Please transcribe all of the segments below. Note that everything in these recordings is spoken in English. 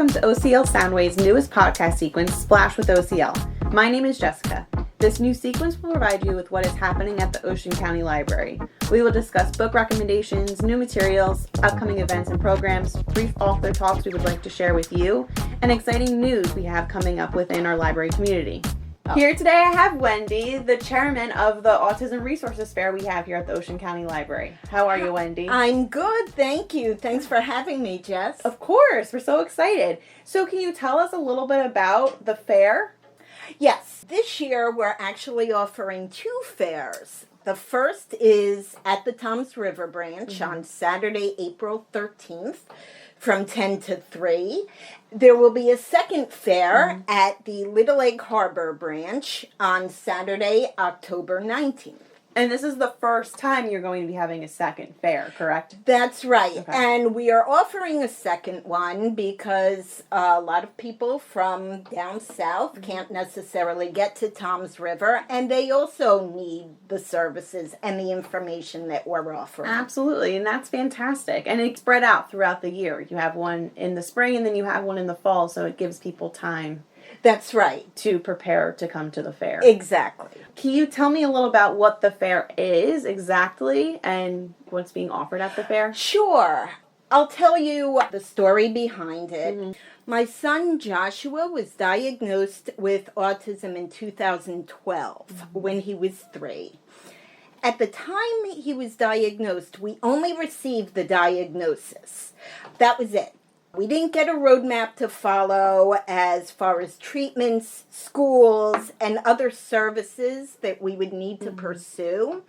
Welcome to OCL Soundwave's newest podcast sequence, Splash with OCL. My name is Jessica. This new sequence will provide you with what is happening at the Ocean County Library. We will discuss book recommendations, new materials, upcoming events and programs, brief author talks we would like to share with you, and exciting news we have coming up within our library community. Here today I have Wendy, the chairman of the Autism Resources Fair we have here at the Ocean County Library. How are you, Wendy? I'm good, thank you. Thanks for having me, Jess. Of course, we're so excited. So can you tell us a little bit about the fair? Yes, this year we're actually offering two fairs. The first is at the Toms River branch on Saturday, April 13th from 10 to 3. There will be a second fair at the Little Egg Harbor branch on Saturday, October 19th. And this is the first time you're going to be having a second fair, correct? That's right. Okay. And we are offering a second one because a lot of people from down south can't necessarily get to Toms River, and they also need the services and the information that we're offering. Absolutely, and that's fantastic. And it's spread out throughout the year. You have one in the spring and then you have one in the fall, so it gives people time. That's right. To prepare to come to the fair. Exactly. Can you tell me a little about what the fair is exactly and what's being offered at the fair? Sure. I'll tell you the story behind it. My son Joshua was diagnosed with autism in 2012 when he was 3. At the time he was diagnosed, we only received the diagnosis. That was it. We didn't get a roadmap to follow as far as treatments, schools, and other services that we would need to pursue.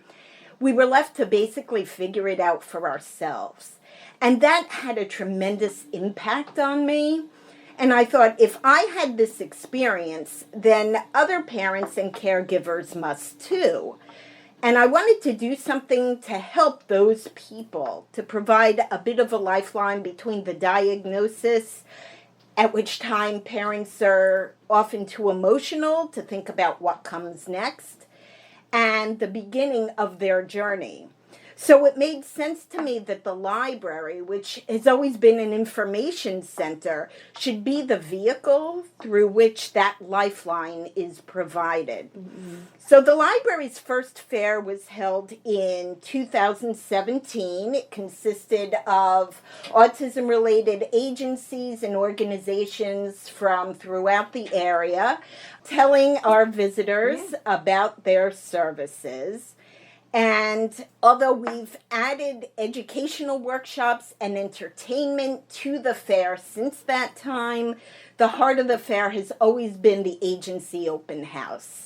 We were left to basically figure it out for ourselves. And that had a tremendous impact on me. And I thought, if I had this experience, then other parents and caregivers must too. And I wanted to do something to help those people, to provide a bit of a lifeline between the diagnosis, at which time parents are often too emotional to think about what comes next, and the beginning of their journey. So it made sense to me that the library, which has always been an information center, should be the vehicle through which that lifeline is provided. So the library's first fair was held in 2017. It consisted of autism-related agencies and organizations from throughout the area, telling our visitors about their services. And although we've added educational workshops and entertainment to the fair since that time, the heart of the fair has always been the agency open house.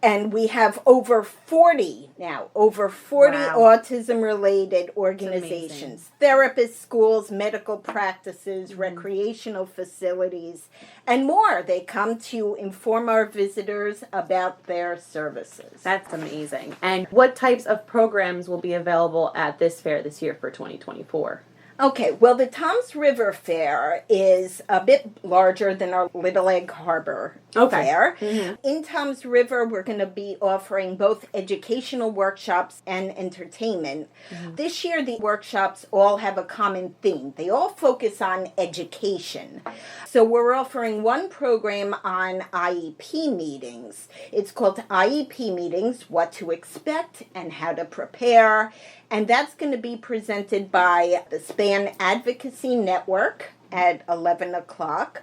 And we have over 40 now, autism-related organizations, therapists, schools, medical practices, recreational facilities, and more. They come to inform our visitors about their services. That's amazing. And what types of programs will be available at this fair this year for 2024? Okay, well, the Toms River Fair is a bit larger than our Little Egg Harbor Fair. In Toms River, we're going to be offering both educational workshops and entertainment. This year, the workshops all have a common theme. They all focus on education. So we're offering one program on IEP meetings. It's called IEP Meetings, What to Expect and How to Prepare. And that's going to be presented by the SPAN Advocacy Network at 11 o'clock.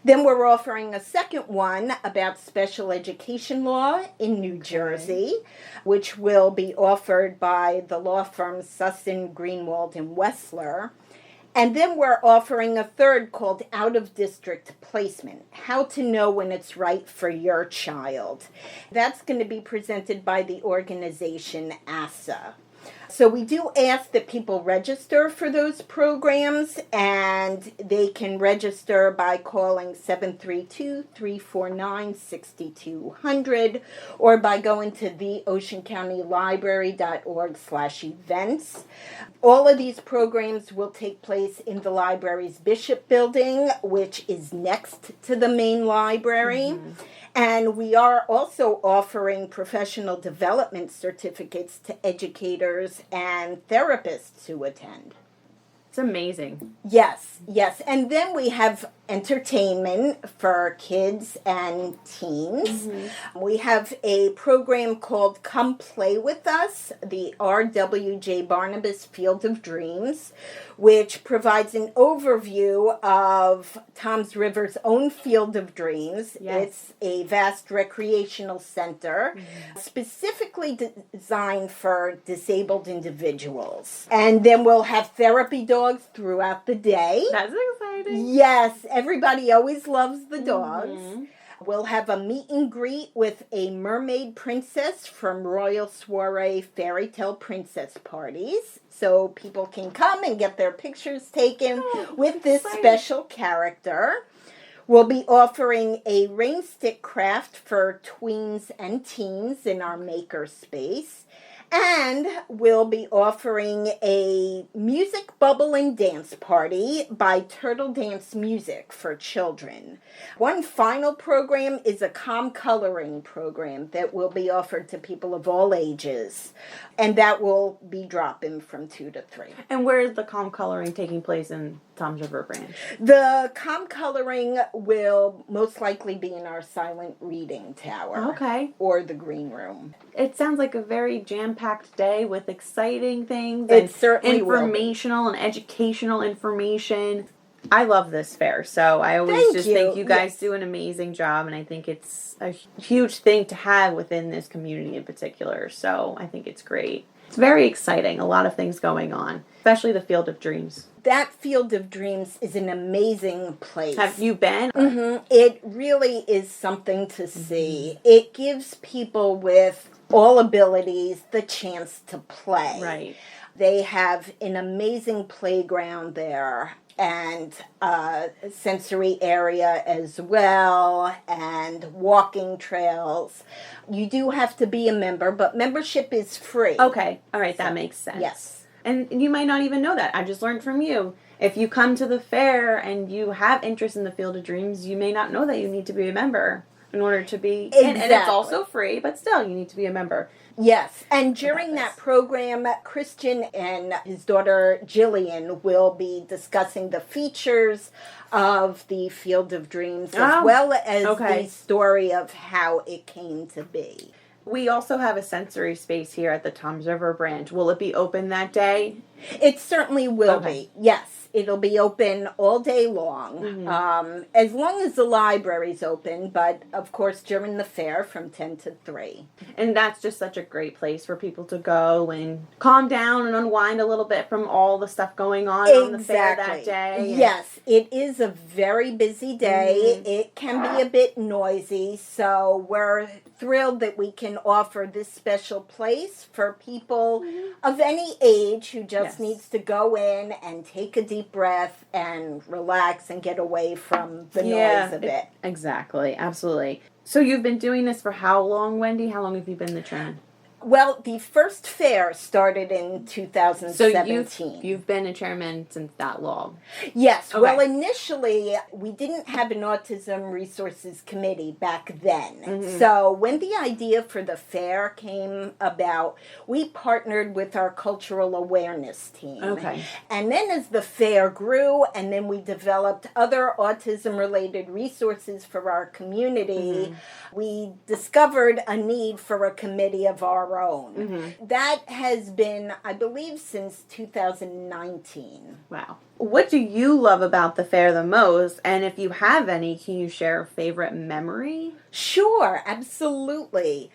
Then we're offering a second one about special education law in New Jersey, which will be offered by the law firms Sussin, Greenwald, and Wessler. And then we're offering a third called Out-of-District Placement, How to Know When It's Right for Your Child. That's going to be presented by the organization ASA. So we do ask that people register for those programs, and they can register by calling 732-349-6200 or by going to theoceancountylibrary.org/events. All of these programs will take place in the library's Bishop Building, which is next to the main library. And we are also offering professional development certificates to educators and therapists who attend. It's amazing. Yes, yes. And then we have entertainment for kids and teens. We have a program called Come Play With Us, the R.W.J. Barnabas Field of Dreams, which provides an overview of Toms River's own Field of Dreams. Yes. It's a vast recreational center specifically designed for disabled individuals. And then we'll have therapy dogs throughout the day. That's exciting. Yes, everybody always loves the dogs. We'll have a meet and greet with a mermaid princess from Royal Soiree Fairy Tale Princess Parties. So people can come and get their pictures taken with this special character. We'll be offering a rain stick craft for tweens and teens in our maker space. And we'll be offering a music bubble and dance party by Turtle Dance Music for children. One final program is a calm coloring program that will be offered to people of all ages. And that will be drop-in from 2 to 3. And where is the calm coloring taking place in Toms River Branch? The calm coloring will most likely be in our silent reading tower. Okay. Or the green room. It sounds like a very jam-packed day with exciting things. It and certainly will be. informational and educational information. I love this fair, so I always Thank just you. think you guys Yes. do an amazing job, and I think it's a huge thing to have within this community in particular, so I think it's great. It's very exciting, a lot of things going on, especially the Field of Dreams. That Field of Dreams is an amazing place. Have you been? It really is something to see. It gives people with all abilities the chance to play. Right. They have an amazing playground there and a sensory area as well and walking trails. You do have to be a member, but membership is free. Okay, all right, that makes sense. Yes. And you might not even know that. I just learned from you. If you come to the fair and you have interest in the Field of Dreams, you may not know that you need to be a member in order to be. And it's Exactly. also free, but still, you need to be a member. Yes, and during that program, Christian and his daughter Jillian will be discussing the features of the Field of Dreams as well as the story of how it came to be. We also have a sensory space here at the Toms River Branch. Will it be open that day? It certainly will be, yes. It'll be open all day long, as long as the library's open, but of course during the fair from 10 to 3. And that's just such a great place for people to go and calm down and unwind a little bit from all the stuff going on the fair that day. Yes, it is a very busy day. It can be a bit noisy, so we're thrilled that we can offer this special place for people of any age who just needs to go in and take a deep breath and relax and get away from the noise a bit. Exactly, absolutely. So you've been doing this for how long, Wendy? How long have you been the chairman? Well, the first fair started in 2017. So you've been a chairman since that long? Yes. Okay. Well, initially, we didn't have an Autism Resources Committee back then. So when the idea for the fair came about, we partnered with our cultural awareness team. Okay. And then as the fair grew, and then we developed other autism-related resources for our community, we discovered a need for a committee of our own. That has been, I believe, since 2019. Wow. What do you love about the fair the most? And if you have any, can you share a favorite memory? Sure, absolutely.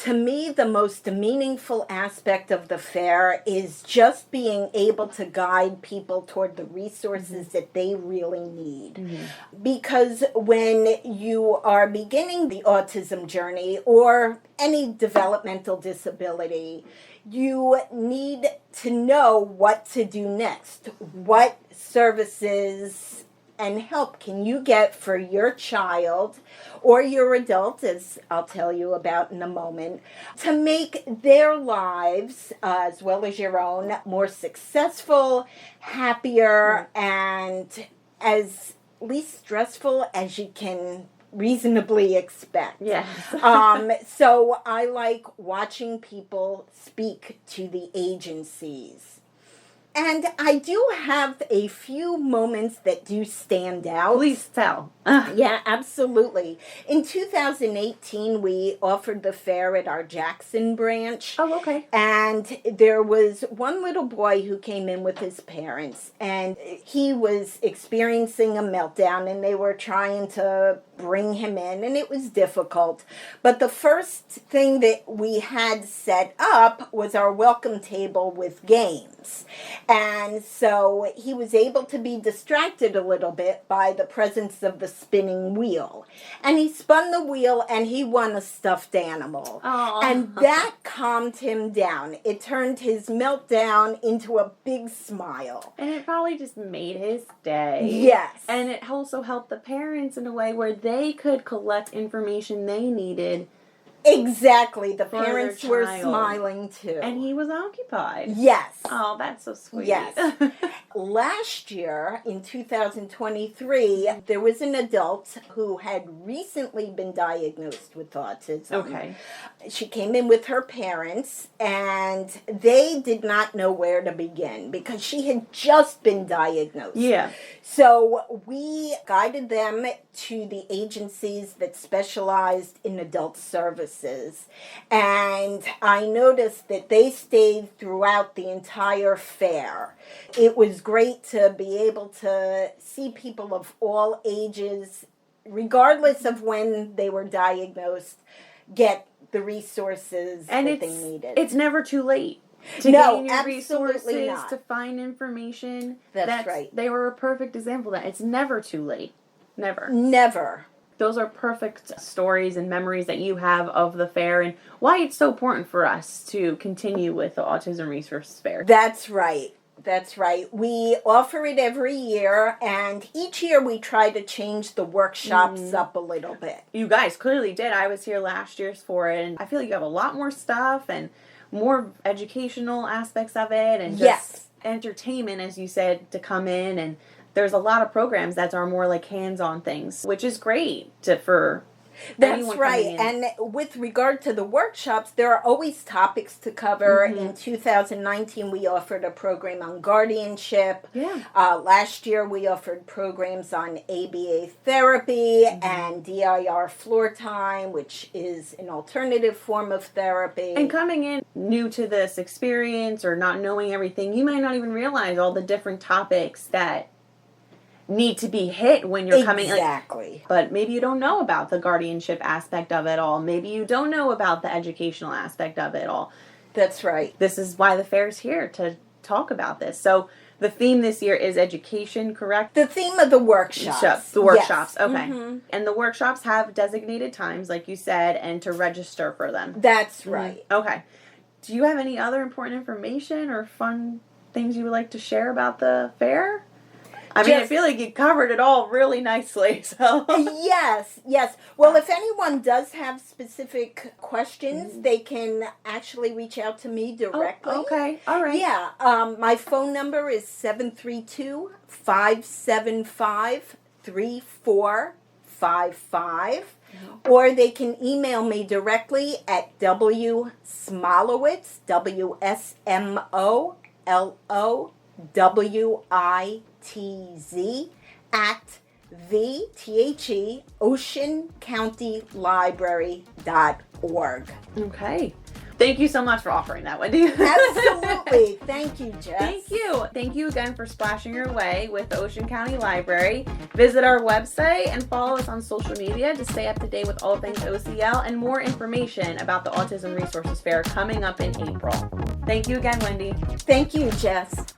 To me, the most meaningful aspect of the fair is just being able to guide people toward the resources that they really need. Because when you are beginning the autism journey or any developmental disability, you need to know what to do next. What services and help can you get for your child or your adult, as I'll tell you about in a moment, to make their lives, as well as your own, more successful, happier, and as least stressful as you can reasonably expect. Yes. So I like watching people speak to the agencies And I do have a few moments that do stand out. Please tell. Yeah, absolutely. In 2018, we offered the fair at our Jackson branch. Oh, okay. And there was one little boy who came in with his parents, and he was experiencing a meltdown, and they were trying to bring him in, and it was difficult. But the first thing that we had set up was our welcome table with games. And so he was able to be distracted a little bit by the presence of the spinning wheel. And he spun the wheel and he won a stuffed animal. Aww. And that calmed him down. It turned his meltdown into a big smile. And it probably just made his day. Yes. And it also helped the parents in a way where they could collect information they needed. Exactly. The For parents their were child. smiling too. And he was occupied. Yes. Oh, that's so sweet. Yes. Last year, in 2023, there was an adult who had recently been diagnosed with autism. Okay. She came in with her parents, and they did not know where to begin because she had just been diagnosed. Yeah. So we guided them to the agencies that specialized in adult services. And I noticed that they stayed throughout the entire fair. It was great to be able to see people of all ages, regardless of when they were diagnosed, get the resources And that they needed. it's never too late to No, gain your absolutely resources, not. to find information. That's right. They were a perfect example of that. It's never too late. Never. Never. Those are perfect stories and memories that you have of the fair and why it's so important for us to continue with the Autism Resource Fair. That's right. That's right. We offer it every year, and each year we try to change the workshops up a little bit. You guys clearly did. I was here last year for it, and I feel like you have a lot more stuff and more educational aspects of it and just Yes. entertainment, as you said, to come in. And there's a lot of programs that are more like hands-on things, which is great for That's anyone right. coming in. And with regard to the workshops, there are always topics to cover. In 2019, we offered a program on guardianship. Yeah. Last year, we offered programs on ABA therapy and DIR floor time, which is an alternative form of therapy. And coming in new to this experience or not knowing everything, you might not even realize all the different topics that need to be hit when you're coming. Exactly. But maybe you don't know about the guardianship aspect of it all. Maybe you don't know about the educational aspect of it all. That's right. This is why the fair's here, to talk about this. So the theme this year is education, correct? The theme of the workshops. The workshops, Yes. okay. And the workshops have designated times, like you said, and to register for them. That's right. Okay. Do you have any other important information or fun things you would like to share about the fair? I mean, I feel like you covered it all really nicely, so. Yes. Well, if anyone does have specific questions, they can actually reach out to me directly. Oh, okay, all right. Yeah, my phone number is 732-575-3455. Or they can email me directly at wsmolowitz, WSMOLOWITZ at oceancountylibrary.org. Okay. Thank you so much for offering that, Wendy. Absolutely. Thank you, Jess. Thank you. Thank you again for splashing your way with the Ocean County Library. Visit our website and follow us on social media to stay up to date with all things OCL and more information about the Autism Resources Fair coming up in April. Thank you again, Wendy. Thank you, Jess.